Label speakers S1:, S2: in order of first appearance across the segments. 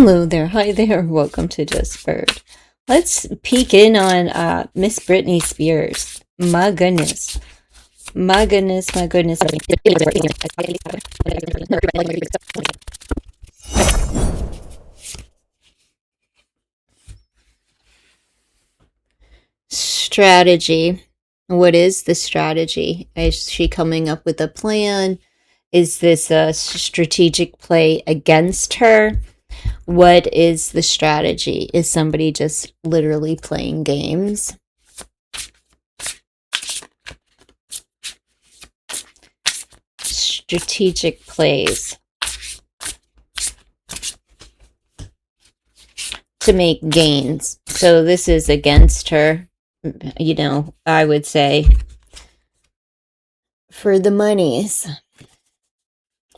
S1: Hello there. Hi there. Welcome to Just Bird. Let's peek in on Miss Britney Spears. My goodness. My goodness, my goodness. Strategy. What is the strategy? Is she coming up with a plan? Is this a strategic play against her? What is the strategy? Is somebody just literally playing games? Strategic plays to make gains. So this is against her, you know, I would say, for the monies.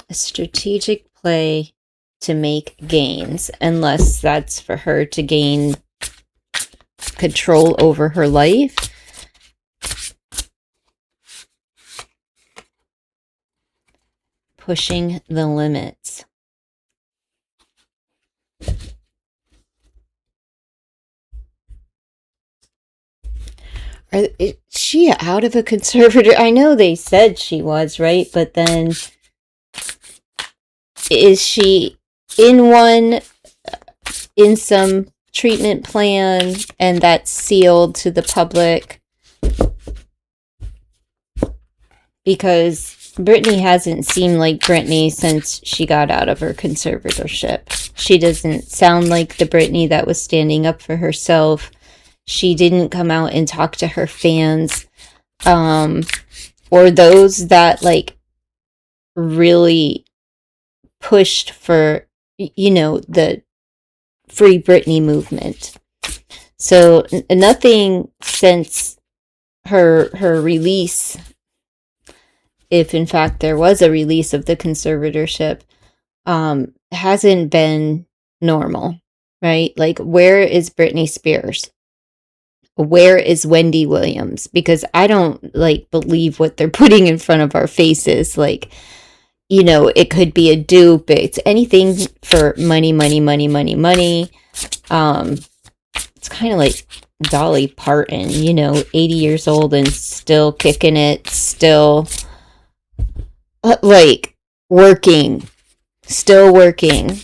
S1: A strategic play to make gains, unless that's for her to gain control over her life. Pushing the limits. Is she out of a conservator? I know they said she was, right? But then is she in one, in some treatment plan, and that's sealed to the public? Because Britney hasn't seemed like Britney since she got out of her conservatorship. She doesn't sound like the Britney that was standing up for herself. She didn't come out and talk to her fans, or those that like really pushed for, you know, the Free Britney movement. So nothing since her release, if in fact there was a release of the conservatorship, hasn't been normal, right? Like, where is Britney Spears? Where is Wendy Williams? Because I don't like believe what they're putting in front of our faces. Like, you know, it could be a dupe. It's anything for money, money, money, money, money. It's kind of like Dolly Parton, you know, 80 years old and still kicking it, still like working, still working.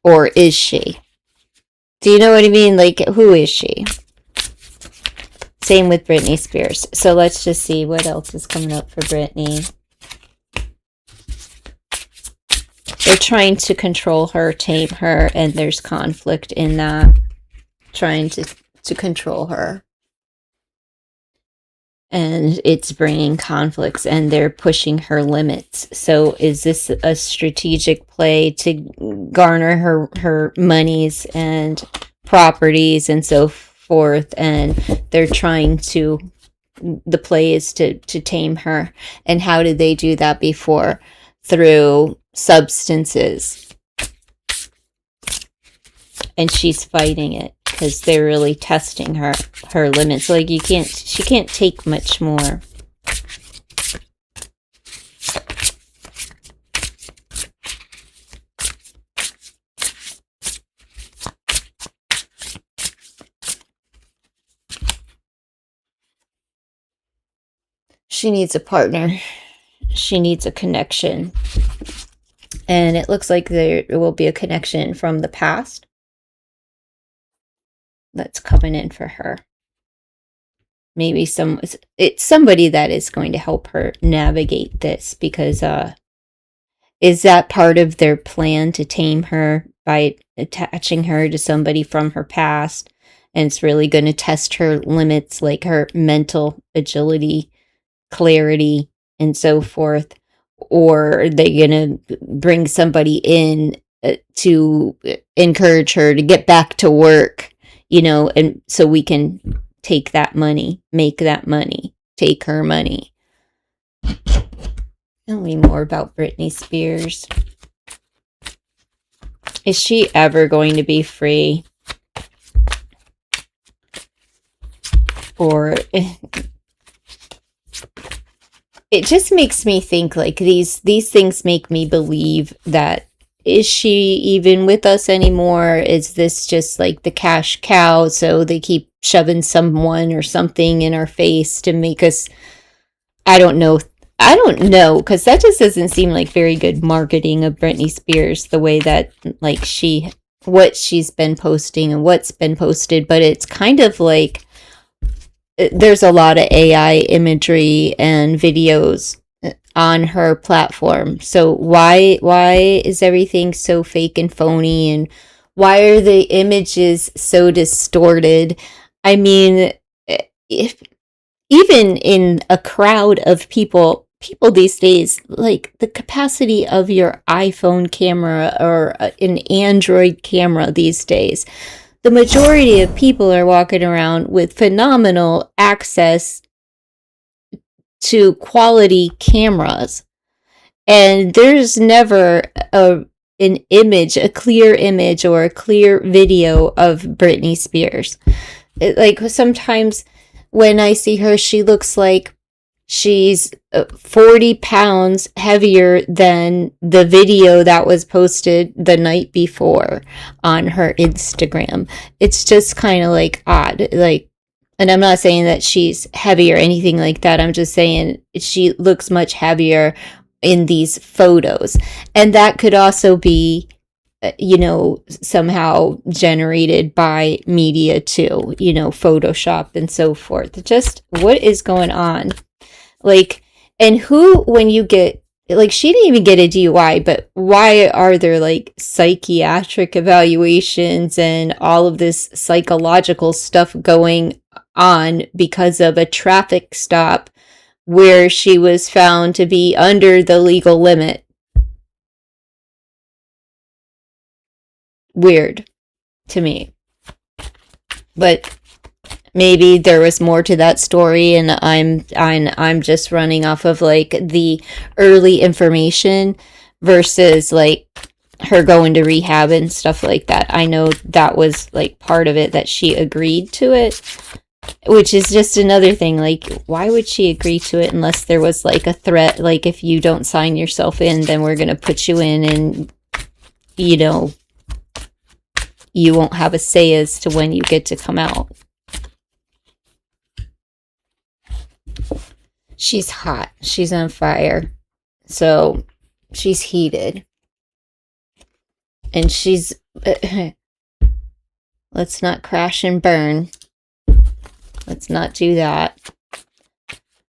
S1: Or is she? Do you know what I mean? Like, who is she? Same with Britney Spears. So let's just see what else is coming up for Britney. They're trying to control her, tame her, and there's conflict in that. Trying to control her. And it's bringing conflicts, and they're pushing her limits. So is this a strategic play to garner her monies and properties and so forth? And they're trying to, the play is to tame her. And how did they do that before? Through substances. And she's fighting it because they're really testing her limits. Like, she can't take much more. She needs a partner. She needs a connection. And it looks like there will be a connection from the past that's coming in for her. Maybe it's somebody that is going to help her navigate this, because is that part of their plan, to tame her by attaching her to somebody from her past? And it's really going to test her limits, like her mental agility, clarity, and so forth. Or are they going to bring somebody in to encourage her to get back to work, you know, and so we can take that money, make that money, take her money. Tell me more about Britney Spears. Is she ever going to be free? Or it just makes me think like these things make me believe that, is she even with us anymore? Is this just like the cash cow, so they keep shoving someone or something in our face to make us, I don't know. I don't know, because that just doesn't seem like very good marketing of Britney Spears, the way that, like, what she's been posting and what's been posted. But it's kind of like there's a lot of AI imagery and videos on her platform. So why is everything so fake and phony, and why are the images so distorted? I mean, if even in a crowd of people these days, like the capacity of your iPhone camera or an Android camera these days, the majority of people are walking around with phenomenal access to quality cameras, and there's never a clear image or a clear video of Britney Spears. Like sometimes when I see her, she looks like she's 40 pounds heavier than the video that was posted the night before on her Instagram. It's just kind of like odd. Like, and I'm not saying that she's heavy or anything like that. I'm just saying she looks much heavier in these photos. And that could also be, somehow generated by media too, Photoshop and so forth. Just what is going on? Like, and who, when you get, like, she didn't even get a DUI, but why are there like psychiatric evaluations and all of this psychological stuff going on because of a traffic stop where she was found to be under the legal limit? Weird to me. But maybe there was more to that story, and I'm just running off of like the early information versus like her going to rehab and stuff like that. I know that was like part of it, that she agreed to it, which is just another thing. Like, why would she agree to it unless there was like a threat, like, if you don't sign yourself in, then we're going to put you in, and you won't have a say as to when you get to come out. She's hot. She's on fire. So she's heated. And she's... let's not crash and burn. Let's not do that.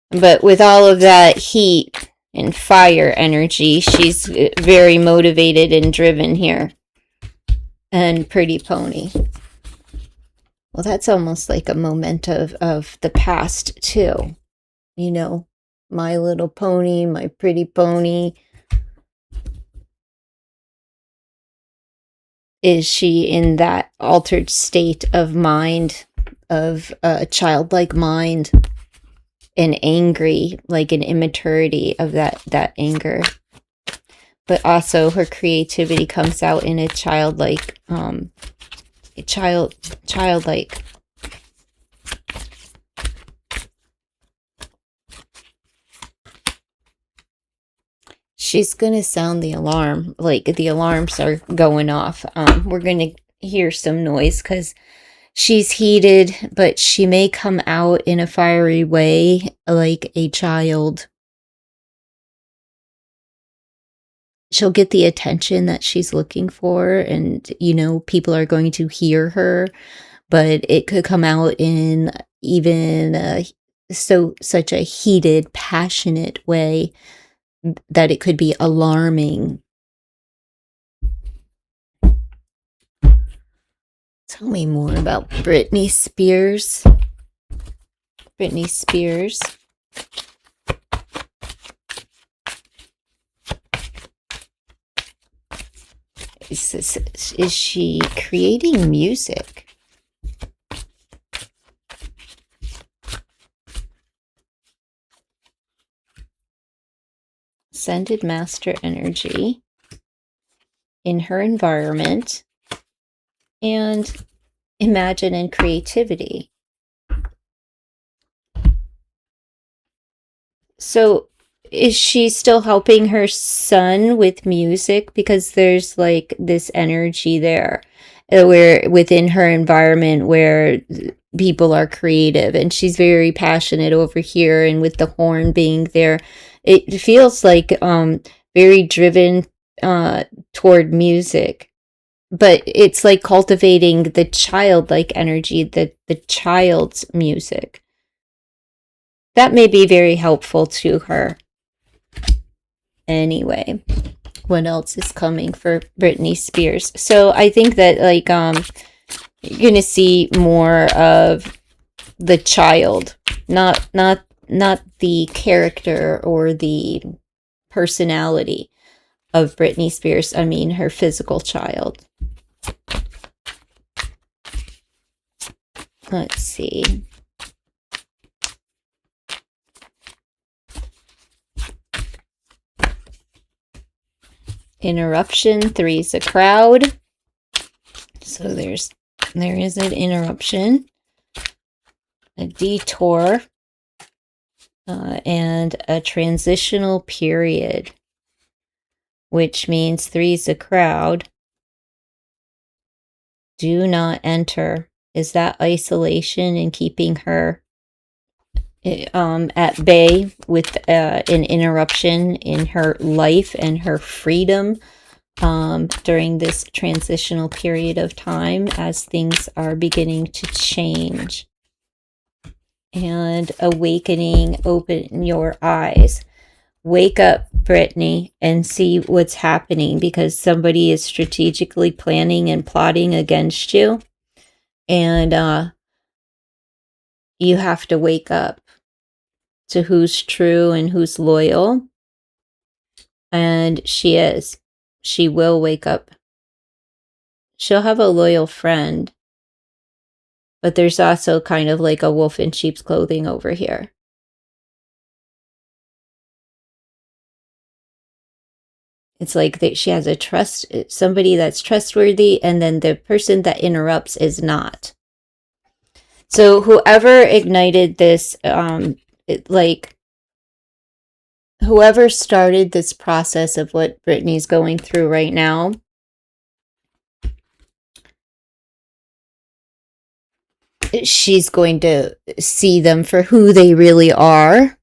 S1: But with all of that heat and fire energy, she's very motivated and driven here. And pretty pony. Well, that's almost like a memento of the past, too. My Little Pony, My Pretty Pony. Is she in that altered state of mind, of a childlike mind, and angry, like an immaturity of that anger? But also her creativity comes out in a childlike, childlike. She's gonna sound the alarm, like the alarms are going off. We're gonna hear some noise because she's heated, but she may come out in a fiery way, like a child. She'll get the attention that she's looking for, and people are going to hear her, but it could come out in even such a heated, passionate way that it could be alarming. Tell me more about Britney Spears. Britney Spears. Is she creating music? Ascended Master energy in her environment, and imagine and creativity. So Is she still helping her son with music? Because there's like this energy there, where within her environment where people are creative, and she's very passionate over here, and with the horn being there, it feels like very driven toward music. But it's like cultivating the childlike energy, the child's music. That may be very helpful to her. Anyway, what else is coming for Britney Spears? So I think that like you're gonna see more of the child, not the character or the personality of Britney Spears. I mean her physical child. Let's see. Interruption, 3's a crowd. So there is an interruption, a detour, and a transitional period, which means 3's a crowd. Do not enter. Is that isolation and keeping her at bay with an interruption in her life and her freedom during this transitional period of time as things are beginning to change. And awakening, open your eyes. Wake up, Britney, and see what's happening, because somebody is strategically planning and plotting against you. And you have to wake up to who's true and who's loyal. And she is. She will wake up. She'll have a loyal friend. But there's also kind of like a wolf in sheep's clothing over here. It's like that she has somebody that's trustworthy, and then the person that interrupts is not. So whoever ignited this, whoever started this process of what Britney's going through right now, she's going to see them for who they really are,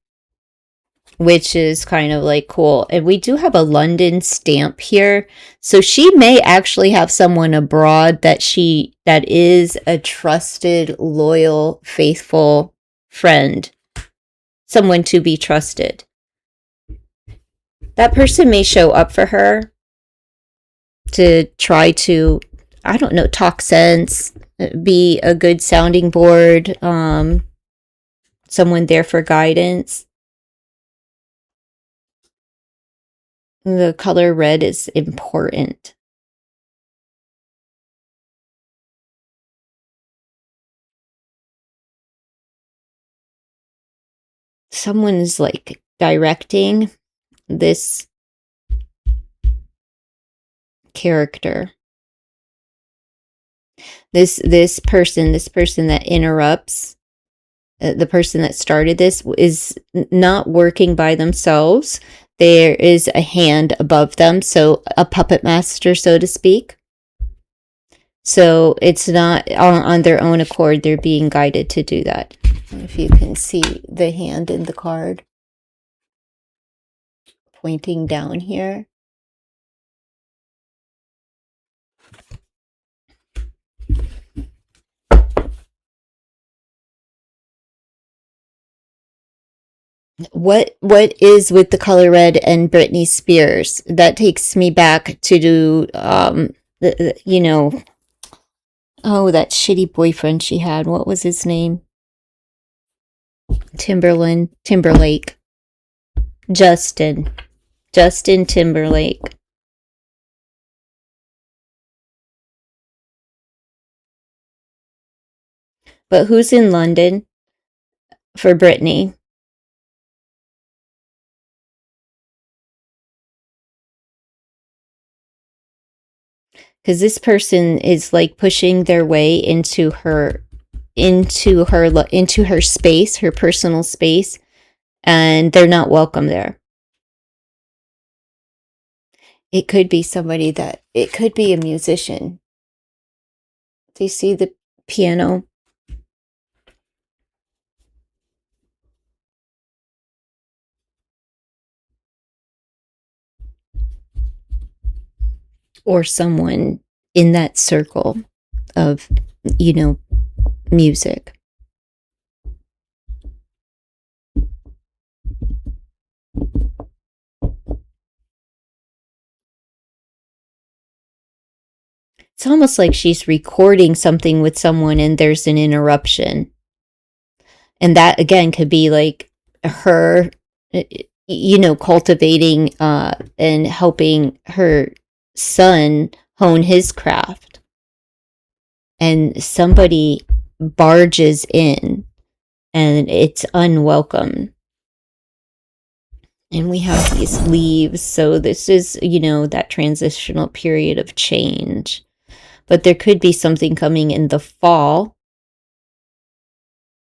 S1: which is kind of like cool. And we do have a London stamp here, so she may actually have someone abroad that is a trusted, loyal, faithful friend, someone to be trusted. That person may show up for her to try to, I don't know, talk sense, be a good sounding board, someone there for guidance. The color red is important. Someone is like directing this character. This person that interrupts, the person that started this is not working by themselves. There is a hand above them, so a puppet master, so to speak. So it's not on their own accord. They're being guided to do that. If you can see the hand in the card pointing down here. What is with the color red and Britney Spears? That takes me back to do that shitty boyfriend she had. What was his name? Timberlake. Justin Timberlake. But who's in London for Britney? Because this person is like pushing their way into her space, her personal space, and they're not welcome there. It could be somebody that, it could be a musician. Do you see the piano? Or someone in that circle of, music. It's almost like she's recording something with someone and there's an interruption. And that again could be like her, cultivating and helping her son hone his craft. And somebody barges in and it's unwelcome. And we have these leaves. So this is, that transitional period of change. But there could be something coming in the fall